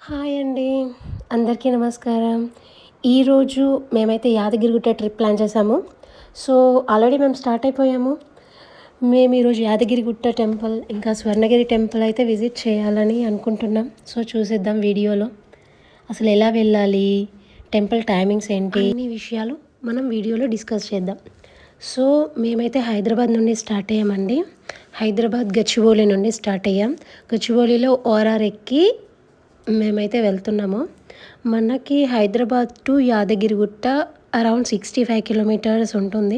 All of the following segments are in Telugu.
హాయ్ అండి. అందరికీ నమస్కారం. ఈరోజు మేమైతే యాదగిరిగుట్ట ట్రిప్ ప్లాన్ చేసాము. సో, ఆల్రెడీ మేము స్టార్ట్ అయిపోయాము. మేము ఈరోజు యాదగిరిగుట్ట టెంపుల్, ఇంకా స్వర్ణగిరి టెంపుల్ అయితే విజిట్ చేయాలని అనుకుంటున్నాం. సో, చూసేద్దాం వీడియోలో. అసలు ఎలా వెళ్ళాలి, టెంపుల్ టైమింగ్స్ ఏంటి, అన్ని విషయాలు మనం వీడియోలో డిస్కస్ చేద్దాం. సో, మేమైతే హైదరాబాద్ నుండి స్టార్ట్ అయ్యామండి. హైదరాబాద్ గచ్చిబౌలి నుండి స్టార్ట్ అయ్యాం. గచ్చిబౌలిలో ఓఆర్ఆర్ ఎక్కి మేమైతే వెళ్తున్నాము. మనకి Hyderabad to Yadagirigutta around 65 kilometres ఉంటుంది.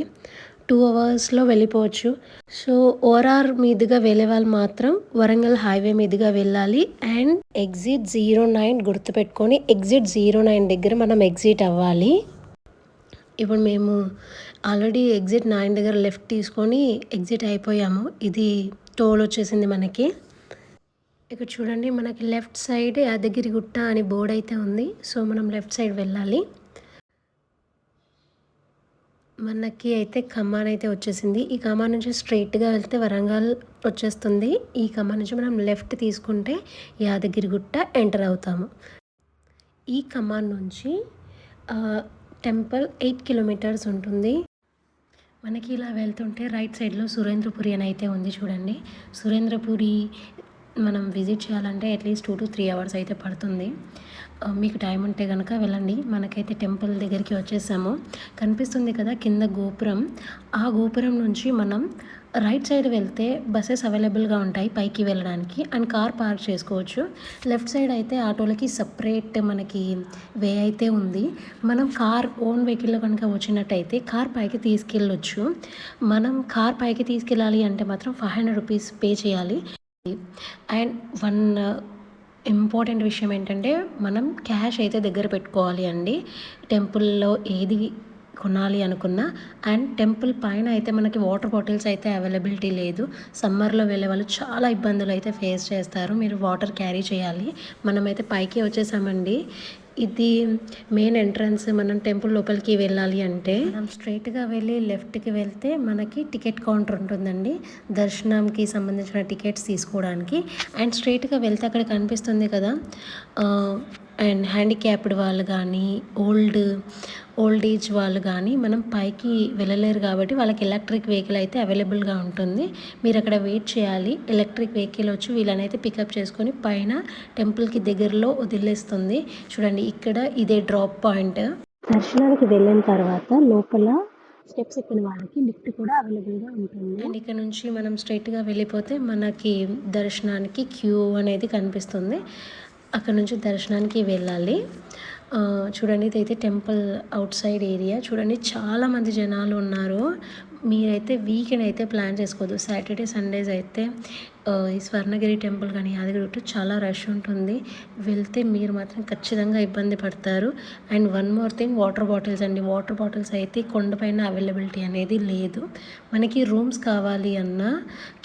2 అవర్స్లో వెళ్ళిపోవచ్చు. సో, ఓఆర్ఆర్ మీదుగా వెళ్ళే వాళ్ళు మాత్రం వరంగల్ హైవే మీదుగా వెళ్ళాలి. అండ్ ఎగ్జిట్ 09 గుర్తుపెట్టుకొని ఎగ్జిట్ 09 దగ్గర మనం ఎగ్జిట్ అవ్వాలి. ఇప్పుడు మేము ఆల్రెడీ ఎగ్జిట్ 9 దగ్గర లెఫ్ట్ తీసుకొని ఎగ్జిట్ అయిపోయాము. ఇది టోల్ వచ్చేసింది మనకి. ఇక్కడ చూడండి, మనకి లెఫ్ట్ సైడ్ యాదగిరిగుట్ట అని బోర్డ్ అయితే ఉంది. సో, మనం లెఫ్ట్ సైడ్ వెళ్ళాలి. మనకి అయితే ఖమ్మం అయితే వచ్చేసింది. ఈ ఖమ్మం నుంచి స్ట్రైట్గా వెళ్తే వరంగల్ వచ్చేస్తుంది. ఈ ఖమ్మం నుంచి మనం లెఫ్ట్ తీసుకుంటే యాదగిరిగుట్ట ఎంటర్ అవుతాము. ఈ ఖమ్మం నుంచి టెంపుల్ 8 కిలోమీటర్స్ ఉంటుంది. మనకి ఇలా వెళ్తుంటే రైట్ సైడ్లో సురేంద్రపురి అని అయితే ఉంది చూడండి. సురేంద్రపురి మనం విజిట్ చేయాలంటే అట్లీస్ట్ 2 to 3 అవర్స్ అయితే పడుతుంది. మీకు టైం ఉంటే కనుక వెళ్ళండి. మనకైతే టెంపుల్ దగ్గరికి వచ్చేసాము. కనిపిస్తుంది కదా కింద గోపురం. ఆ గోపురం నుంచి మనం రైట్ సైడ్ వెళ్తే బస్సెస్ అవైలబుల్గా ఉంటాయి పైకి వెళ్ళడానికి. అండ్ కార్ పార్క్ చేసుకోవచ్చు. లెఫ్ట్ సైడ్ అయితే ఆటోలకి సపరేట్ మనకి వే అయితే ఉంది. మనం కార్ ఓన్ వెహికల్లో కనుక వచ్చినట్టయితే కార్ పైకి తీసుకెళ్ళొచ్చు. మనం కార్ పైకి తీసుకెళ్ళాలి అంటే మాత్రం 500 రూపీస్ పే చేయాలి. అండ్ వన్ ఇంపార్టెంట్ విషయం ఏంటంటే మనం క్యాష్ అయితే దగ్గర పెట్టుకోవాలి అండి. టెంపుల్లో ఏది కొనాలి అనుకున్నా. అండ్ టెంపుల్ పైన అయితే మనకి వాటర్ బాటిల్స్ అయితే అవైలబిలిటీ లేదు. సమ్మర్లో వెళ్ళే వాళ్ళు చాలా ఇబ్బందులు అయితే ఫేస్ చేస్తారు. మీరు వాటర్ క్యారీ చేయాలి. మనమైతే పైకి వచ్చేసామండి. ఇది మెయిన్ ఎంట్రన్స్. మనం టెంపుల్ లోపలికి వెళ్ళాలి అంటే మనం స్ట్రైట్గా వెళ్ళి లెఫ్ట్కి వెళ్తే మనకి టికెట్ కౌంటర్ ఉంటుందండి, దర్శనంకి సంబంధించిన టికెట్స్ తీసుకోవడానికి. అండ్ స్ట్రైట్గా వెళ్తే అక్కడ కనిపిస్తుంది కదా, అండ్ హ్యాండిక్యాప్డ్ వాళ్ళు కానీ ఓల్డ్ ఏజ్ వాళ్ళు కానీ మనం పైకి వెళ్ళలేరు కాబట్టి వాళ్ళకి ఎలక్ట్రిక్ వెహికల్ అయితే అవైలబుల్గా ఉంటుంది. మీరు అక్కడ వెయిట్ చేయాలి. ఎలక్ట్రిక్ వెహికల్ వచ్చి వీళ్ళనైతే పికప్ చేసుకొని పైన టెంపుల్కి దగ్గరలో వదిలేస్తుంది. చూడండి, ఇక్కడ ఇదే డ్రాప్ పాయింట్. దర్శనానికి వెళ్ళిన తర్వాత లోపల స్టెప్స్ ఎక్కిన వాళ్ళకి లిఫ్ట్ కూడా అవైలబుల్గా ఉంటుంది. అండ్ ఇక్కడ నుంచి మనం స్ట్రైట్గా వెళ్ళిపోతే మనకి దర్శనానికి క్యూ అనేది కనిపిస్తుంది. అక్కడ నుంచి దర్శనానికి వెళ్ళాలి. చూడండి, ఇదైతే టెంపుల్ అవుట్ సైడ్ ఏరియా. చూడండి, చాలామంది జనాలు ఉన్నారు. మీరైతే వీకెండ్ అయితే ప్లాన్ చేసుకోవద్దు. సాటర్డే సండేస్ అయితే ఈ స్వర్ణగిరి టెంపుల్ కానీ యాదగిరిగుట్ట చాలా రష్ ఉంటుంది. వెళ్తే మీరు మాత్రం ఖచ్చితంగా ఇబ్బంది పడతారు. And one more thing, water bottles అండి. వాటర్ బాటిల్స్ అయితే కొండపైన అవైలబిలిటీ అనేది లేదు. మనకి రూమ్స్ కావాలి అన్నా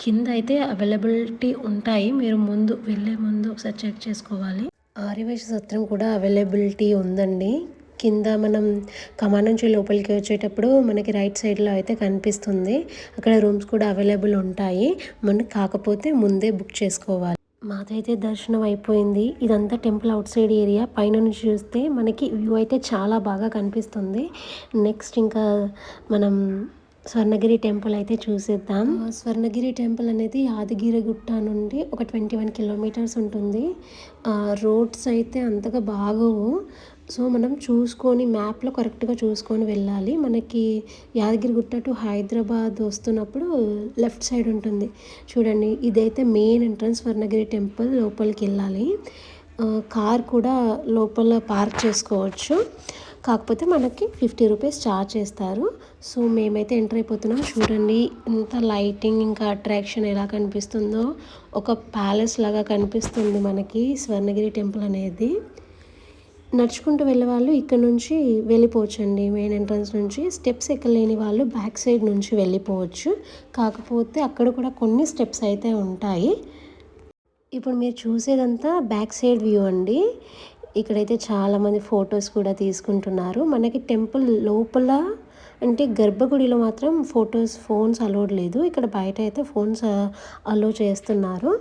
కింద అయితే అవైలబిలిటీ ఉంటాయి. మీరు వెళ్ళే ముందు ఒకసారి చెక్ చేసుకోవాలి. ఆర్యవైశ్య సత్రం కూడా అవైలబిలిటీ ఉందండి. కింద మనం ఖమ్మం నుంచి లోపలికి వచ్చేటప్పుడు మనకి రైట్ సైడ్లో అయితే కనిపిస్తుంది. అక్కడ రూమ్స్ కూడా అవైలబుల్ ఉంటాయి. మనకి కాకపోతే ముందే బుక్ చేసుకోవాలి. మాదైతే దర్శనం అయిపోయింది. ఇదంతా టెంపుల్ అవుట్ సైడ్ ఏరియా. పైన నుంచి చూస్తే మనకి వ్యూ అయితే చాలా బాగా కనిపిస్తుంది. నెక్స్ట్ ఇంకా మనం స్వర్ణగిరి టెంపుల్ అయితే చూసేద్దాం. స్వర్ణగిరి టెంపుల్ అనేది యాదగిరిగుట్ట నుండి ఒక 21 కిలోమీటర్స్ ఉంటుంది. రోడ్స్ అయితే అంతగా బాగోవు. సో, మనం చూసుకొని మ్యాప్లో కరెక్ట్గా చూసుకొని వెళ్ళాలి. మనకి యాదగిరిగుట్ట టు హైదరాబాద్ వస్తున్నప్పుడు లెఫ్ట్ సైడ్ ఉంటుంది చూడండి. ఇదైతే మెయిన్ ఎంట్రన్స్ స్వర్ణగిరి టెంపుల్. లోపలికి వెళ్ళాలి. కార్ కూడా లోపల పార్క్ చేసుకోవచ్చు. కాకపోతే మనకి 50 రూపీస్ ఛార్జ్ చేస్తారు. సో, మేమైతే ఎంటర్ అయిపోతున్నాం. చూడండి, ఇంత లైటింగ్ ఇంకా అట్రాక్షన్ ఎలా కనిపిస్తుందో. ఒక ప్యాలెస్ లాగా కనిపిస్తుంది మనకి స్వర్ణగిరి టెంపుల్ అనేది. నడుచుకుంటూ వెళ్ళే వాళ్ళు ఇక్కడ నుంచి వెళ్ళిపోవచ్చండి. మెయిన్ ఎంట్రన్స్ నుంచి. స్టెప్స్ ఎక్కలేని వాళ్ళు బ్యాక్ సైడ్ నుంచి వెళ్ళిపోవచ్చు. కాకపోతే అక్కడ కూడా కొన్ని స్టెప్స్ అయితే ఉంటాయి. ఇప్పుడు మీరు చూసేదంతా బ్యాక్ సైడ్ వ్యూ అండి. ఇక్కడైతే చాలామంది ఫొటోస్ కూడా తీసుకుంటున్నారు. మనకి టెంపుల్ లోపల అంటే గర్భగుడిలో మాత్రం ఫోన్స్ అలౌడ్ లేదు. ఇక్కడ బయట అయితే ఫోన్స్ అలో చేస్తున్నారు.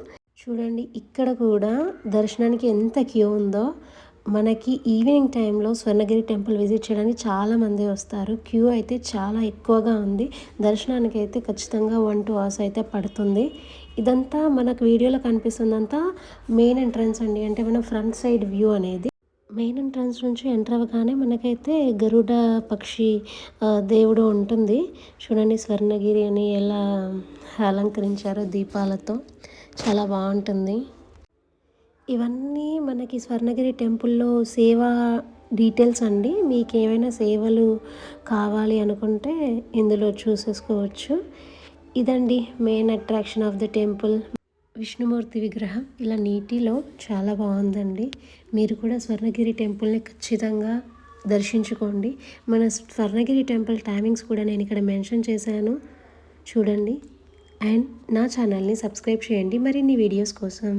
చూడండి ఇక్కడ కూడా దర్శనానికి ఎంత క్యూ ఉందో. మనకి ఈవినింగ్ టైంలో స్వర్ణగిరి టెంపుల్ విజిట్ చేయడానికి చాలామంది వస్తారు. క్యూ అయితే చాలా ఎక్కువగా ఉంది. దర్శనానికి అయితే ఖచ్చితంగా 1-2 అవర్స్ అయితే పడుతుంది. ఇదంతా మనకు వీడియోలో కనిపిస్తుందంతా మెయిన్ ఎంట్రన్స్ అండి. అంటే మనం ఫ్రంట్ సైడ్ వ్యూ అనేది. మెయిన్ ఎంట్రన్స్ నుంచి ఎంటర్ అవ్వగానే మనకైతే గరుడ పక్షి దేవుడు ఉంటుంది. చూడండి స్వర్ణగిరి అని ఎలా అలంకరించారో దీపాలతో. చాలా బాగుంటుంది. ఇవన్నీ మనకి స్వర్ణగిరి టెంపుల్లో సేవా డీటెయిల్స్ అండి. మీకు ఏమైనా సేవలు కావాలి అనుకుంటే ఇందులో చూసేసుకోవచ్చు. ఇదండి main attraction of the temple. Vishnumurthy విగ్రహం ఇలా నీటిలో చాలా బాగుందండి. మీరు కూడా స్వర్ణగిరి టెంపుల్ని ఖచ్చితంగా దర్శించుకోండి. మన స్వర్ణగిరి టెంపుల్ టైమింగ్స్ కూడా నేను ఇక్కడ మెన్షన్ చేశాను చూడండి. అండ్ నా ఛానల్ని సబ్స్క్రైబ్ చేయండి మరిన్ని వీడియోస్ కోసం.